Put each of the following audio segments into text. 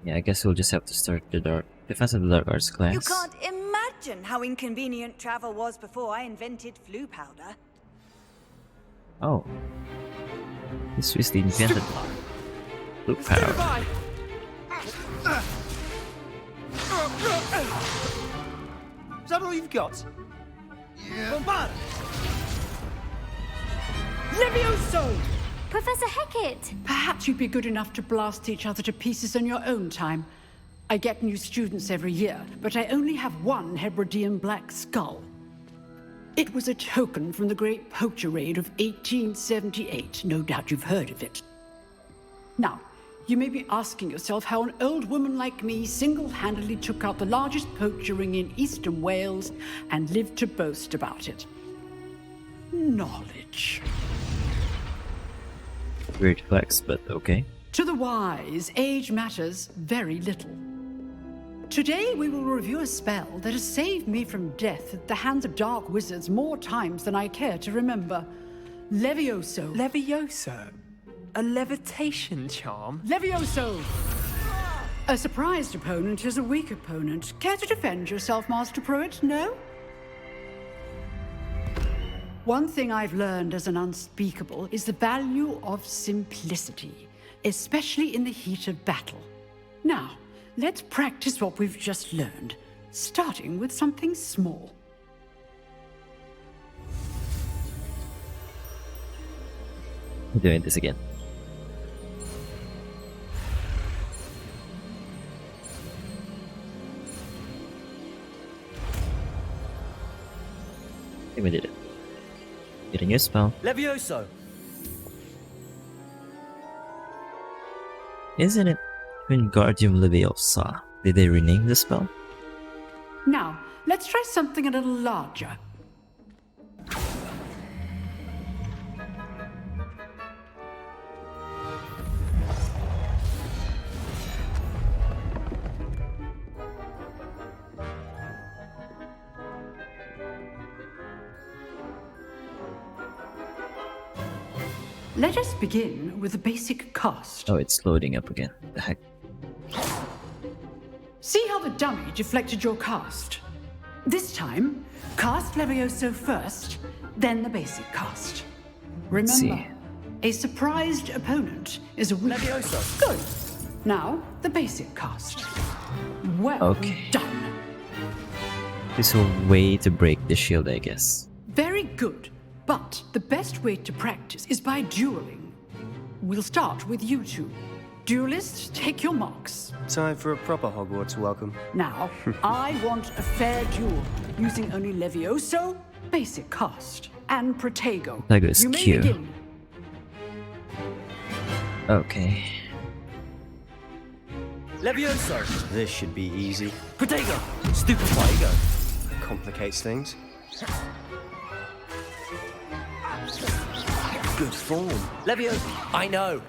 Yeah, I guess we'll just have to start the Defense of the Dark Arts class. You can't imagine how inconvenient travel was before I invented flu powder. Oh. This was the invented loop power. Is that all you've got? Yeah. Bombard! Levioso! Professor Hecat! Perhaps you'd be good enough to blast each other to pieces in your own time. I get new students every year, but I only have one Hebridean black skull. It was a token from the Great Poacher Raid of 1878. No doubt you've heard of it. Now, you may be asking yourself how an old woman like me single-handedly took out the largest poacher ring in eastern Wales and lived to boast about it. Knowledge. Weird flex, but okay. To the wise, age matters very little. Today we will review a spell that has saved me from death at the hands of dark wizards more times than I care to remember. Levioso. Levioso? A levitation charm? Levioso! A surprised opponent is a weak opponent. Care to defend yourself, Master Pruitt? No? One thing I've learned as an unspeakable is the value of simplicity, especially in the heat of battle. Now, let's practice what we've just learned, starting with something small. We're doing this again. I think we did it. Get a new spell. Levioso! Isn't it Wingardium Leviosa? Did they rename the spell? Now, let's try something a little larger. Let us begin with the basic cast. Oh, it's loading up again. The heck? See how the dummy deflected your cast? This time, cast Levioso first, then the basic cast. Remember, see. A surprised opponent is a weak... Levioso! Good. Now, the basic cast. Well Okay. done. This is a way to break the shield, I guess. Very good. But the best way to practice is by dueling. We'll start with you two. Duelists, take your marks. Time for a proper Hogwarts welcome. Now, I want a fair duel, using only Levioso, basic cast, and Protego. Protego is you may cute. begin. Okay. Levioso! This should be easy. Protego! Stupefiego! Complicates things. Good form. Levioso! I know.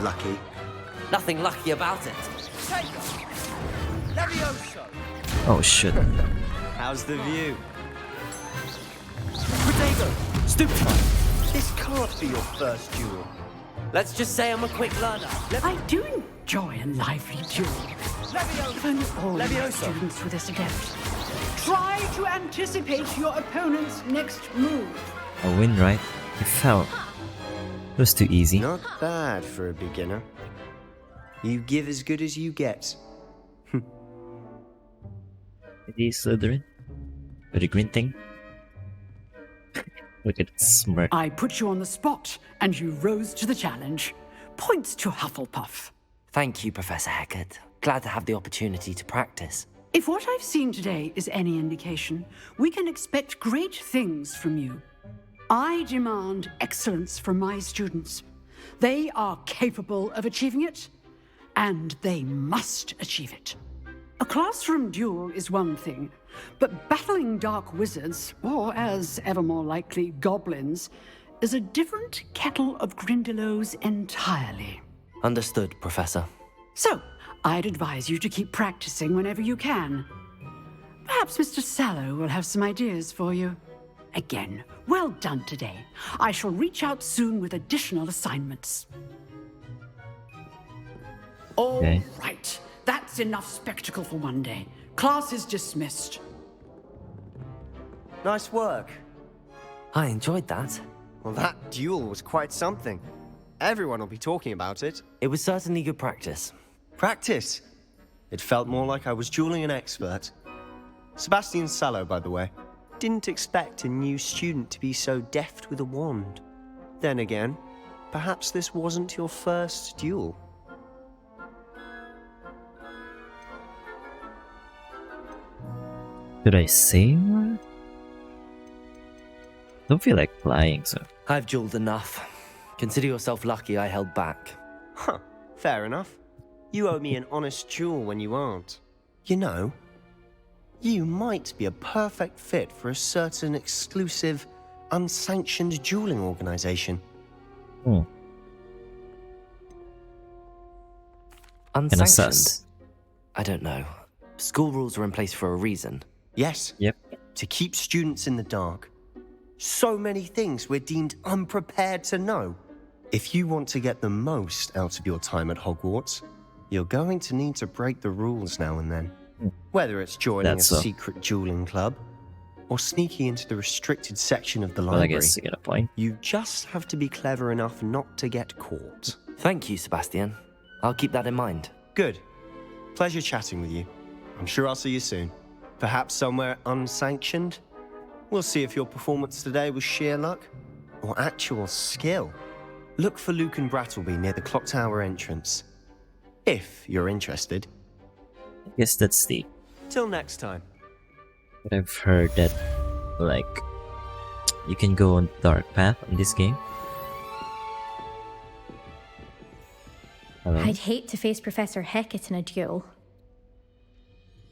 Lucky. Nothing lucky about it. Levioso! Oh shit. How's the view? Protego! Stupefy! This can't be your first duel. Let's just say I'm a quick learner. I do enjoy a lively duel. If only all my Levioso. students were this adept. Try to anticipate your opponent's next move. A win, right? It fell. It was too easy. Not bad for a beginner. You give as good as you get. Is he Slytherin? With the green thing? Look at it smirk. I put you on the spot, and you rose to the challenge. Points to Hufflepuff. Thank you, Professor Hecat. Glad to have the opportunity to practice. If what I've seen today is any indication, we can expect great things from you. I demand excellence from my students. They are capable of achieving it, and they must achieve it. A classroom duel is one thing, but battling dark wizards, or as ever more likely, goblins, is a different kettle of Grindylows entirely. Understood, Professor. So, I'd advise you to keep practicing whenever you can. Perhaps Mr. Sallow will have some ideas for you. Again, well done today. I shall reach out soon with additional assignments. All Okay. right. That's enough spectacle for one day. Class is dismissed. Nice work. I enjoyed that. Well, that duel was quite something. Everyone will be talking about it. It was certainly good practice. Practice. It felt more like I was dueling an expert. Sebastian Sallow, by the way. Didn't expect a new student to be so deft with a wand. Then again, perhaps this wasn't your first duel. Should I say more? Don't feel like flying, so. I've jeweled enough. Consider yourself lucky I held back. Huh, fair enough. You owe me an honest duel when you aren't. You know, you might be a perfect fit for a certain exclusive, unsanctioned dueling organization. Hmm. Kinda Unsanctioned? sus. I don't know. School rules are in place for a reason. Yes, Yep. to keep students in the dark. So many things we're deemed unprepared to know. If you want to get the most out of your time at Hogwarts, you're going to need to break the rules now and then. Whether it's joining That's a so. secret dueling club or sneaking into the restricted section of the Well, I library, guess you get a point. you just have to be clever enough not to get caught. Thank you, Sebastian. I'll keep that in mind. Good. Pleasure chatting with you. I'm sure I'll see you soon. Perhaps somewhere unsanctioned? We'll see if your performance today was sheer luck or actual skill. Look for Luke and Brattleby near the clock tower entrance. If you're interested. I guess that's the. Till next time. But I've heard that, like, you can go on dark path in this game. Hello? I'd hate to face Professor Hecat in a duel.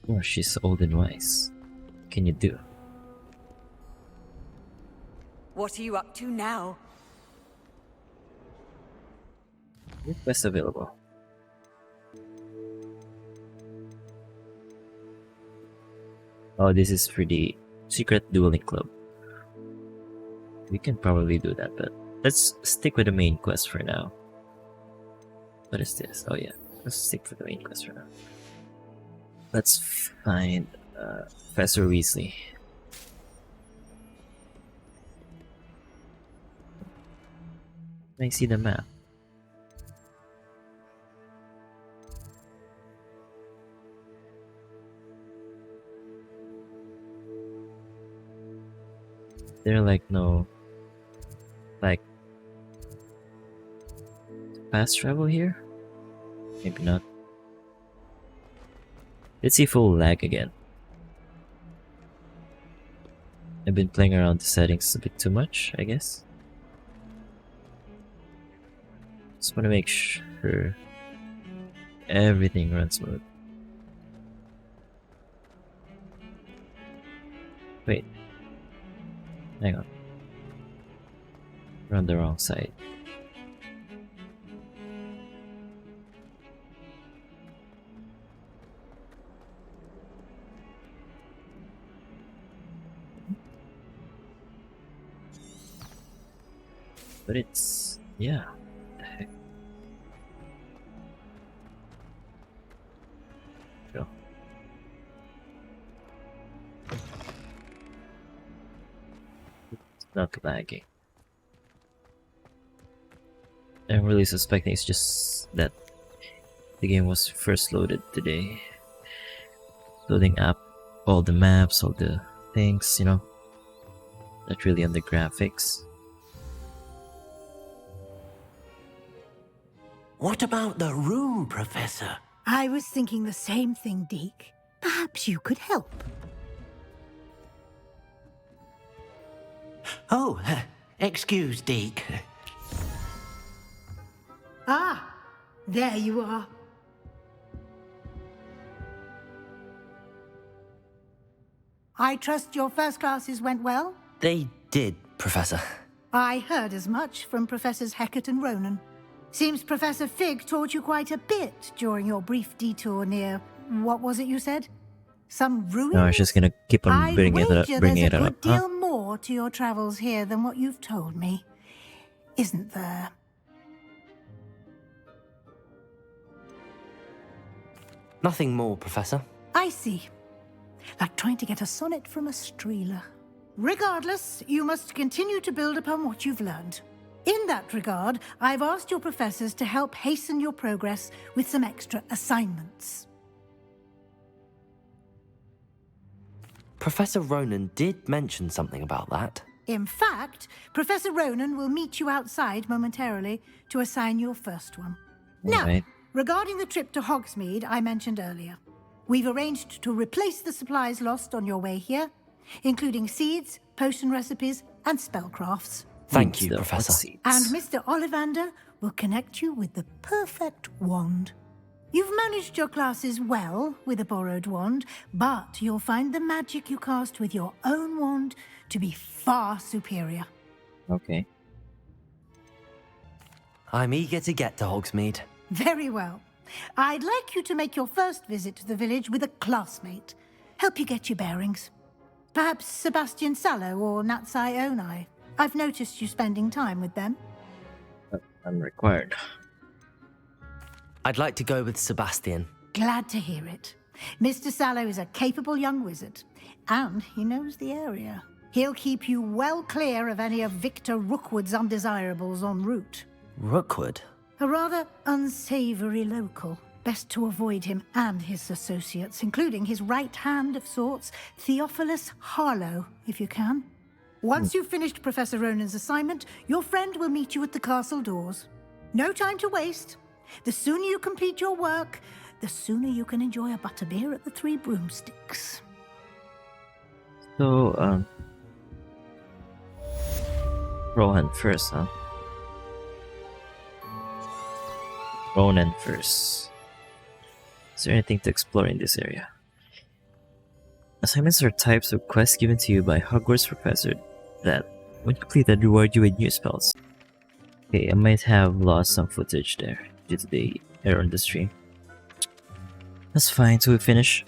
Oh, she's old and wise. What can you do? What are you up to now? New quest available. Oh, this is for the secret dueling club. We can probably do that, but let's stick with the main quest for now. What is this? Oh yeah, let's stick with the main quest for now. Let's find Professor Weasley. Can I see the map? There like no like fast travel here? Maybe not. Let's see if it will lag again. I've been playing around the settings a bit too much, I guess. Just want to make sure everything runs smooth. Wait. Hang on. We're on the wrong side. But it's... yeah. What the heck? Go. It's not lagging. I'm really suspecting it's just that the game was first loaded today. Loading up all the maps, all the things, you know. Not really on the graphics. What about the room, Professor? I was thinking the same thing, Deke. Perhaps you could help. Oh, excuse, Deke. Ah, there you are. I trust your first classes went well? They did, Professor. I heard as much from Professors Hecat and Ronan. Seems Professor Fig taught you quite a bit during your brief detour near... what was it you said? Some ruins? No, I was just gonna keep on I'd bringing it up. wager Bringing there's it a up. good deal more to your travels here than what you've told me. Isn't there? Nothing more, Professor. I see. Like trying to get a sonnet from a streeler. Regardless, you must continue to build upon what you've learned. In that regard, I've asked your professors to help hasten your progress with some extra assignments. Professor Ronan did mention something about that. In fact, Professor Ronan will meet you outside momentarily to assign your first one. Now, Alright. regarding the trip to Hogsmeade I mentioned earlier, we've arranged to replace the supplies lost on your way here, including seeds, potion recipes, and spellcrafts. Thank you, Stuff, Professor. seeds. And Mr. Ollivander will connect you with the perfect wand. You've managed your classes well with a borrowed wand, but you'll find the magic you cast with your own wand to be far superior. Okay. I'm eager to get to Hogsmeade. Very well. I'd like you to make your first visit to the village with a classmate. Help you get your bearings. Perhaps Sebastian Sallow or Natsai Onai. I've noticed you spending time with them. I'm required. I'd like to go with Sebastian. Glad to hear it. Mr. Sallow is a capable young wizard, and he knows the area. He'll keep you well clear of any of Victor Rookwood's undesirables en route. Rookwood? A rather unsavory local. Best to avoid him and his associates, including his right hand of sorts, Theophilus Harlow, if you can. Once you've finished Professor Ronan's assignment, your friend will meet you at the castle doors. No time to waste. The sooner you complete your work, the sooner you can enjoy a butterbeer at the Three Broomsticks. So, Rohan first, huh? Ronan first. Is there anything to explore in this area? Assignments are types of quests given to you by Hogwarts professor that, when completed, reward you with new spells. Okay, I might have lost some footage there due to the error in the stream. That's fine, so we finish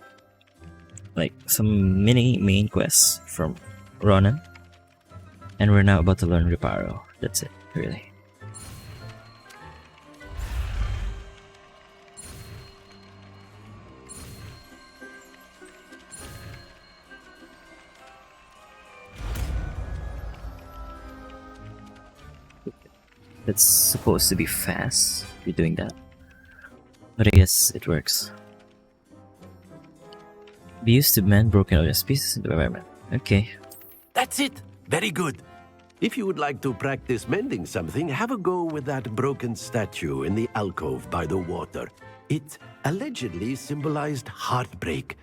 like some mini main quests from Ronan. And we're now about to learn Reparo. That's it, really. That's supposed to be fast if you're doing that. But I guess it works. Be used to mend broken other species in the environment. Okay. That's it. Very good. If you would like to practice mending something, have a go with that broken statue in the alcove by the water. It allegedly symbolized heartbreak.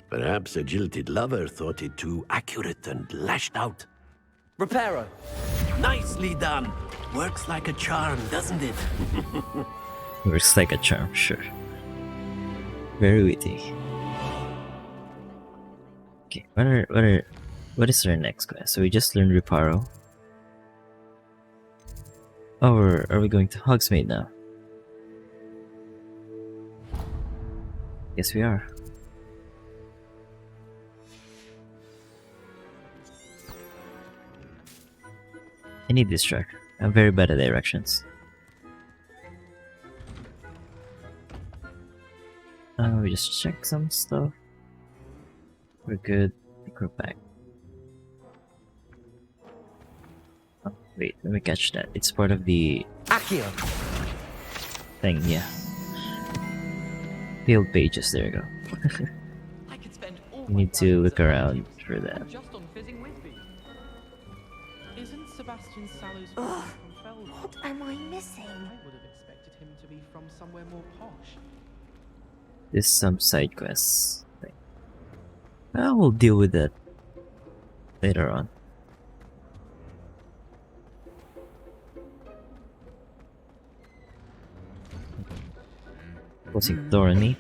Perhaps a jilted lover thought it too accurate and lashed out. Reparo! Nicely done. Works like a charm, doesn't it? Works like a charm, sure. Very witty. Okay, what is our next quest? So we just learned Reparo. Oh, are we going to Hogsmeade now? Yes, we are. I need this track. I'm very bad at directions. We just check some stuff. We're good. I think we're back. Oh, wait, let me catch that. It's part of the Accio! thing, yeah. Field pages, there you go. I could spend all We my need to time look as a around student for that. just on fizzing Whitby. Isn't Sebastian Sallow's Ugh, from Feldon? what am I missing? I would have expected him to be from somewhere more posh. There's some side quests thing. Well, we'll deal with that later on. Closing door on me.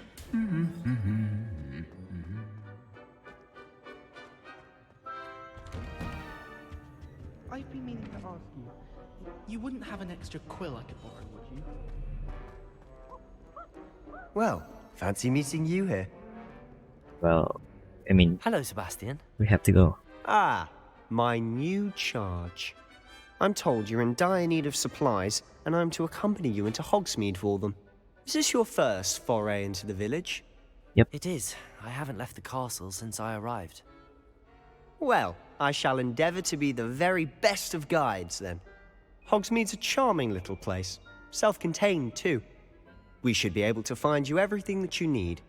I've been meaning to ask you. You wouldn't have an extra quill I could borrow, would you? Well, fancy meeting you here. Well, I mean, Hello, Sebastian. we have to go. Ah, my new charge. I'm told you're in dire need of supplies, and I'm to accompany you into Hogsmeade for them. Is this your first foray into the village? It is. I haven't left the castle since I arrived. Well, I shall endeavour to be the very best of guides, then. Hogsmeade's a charming little place. Self-contained, too. We should be able to find you everything that you need.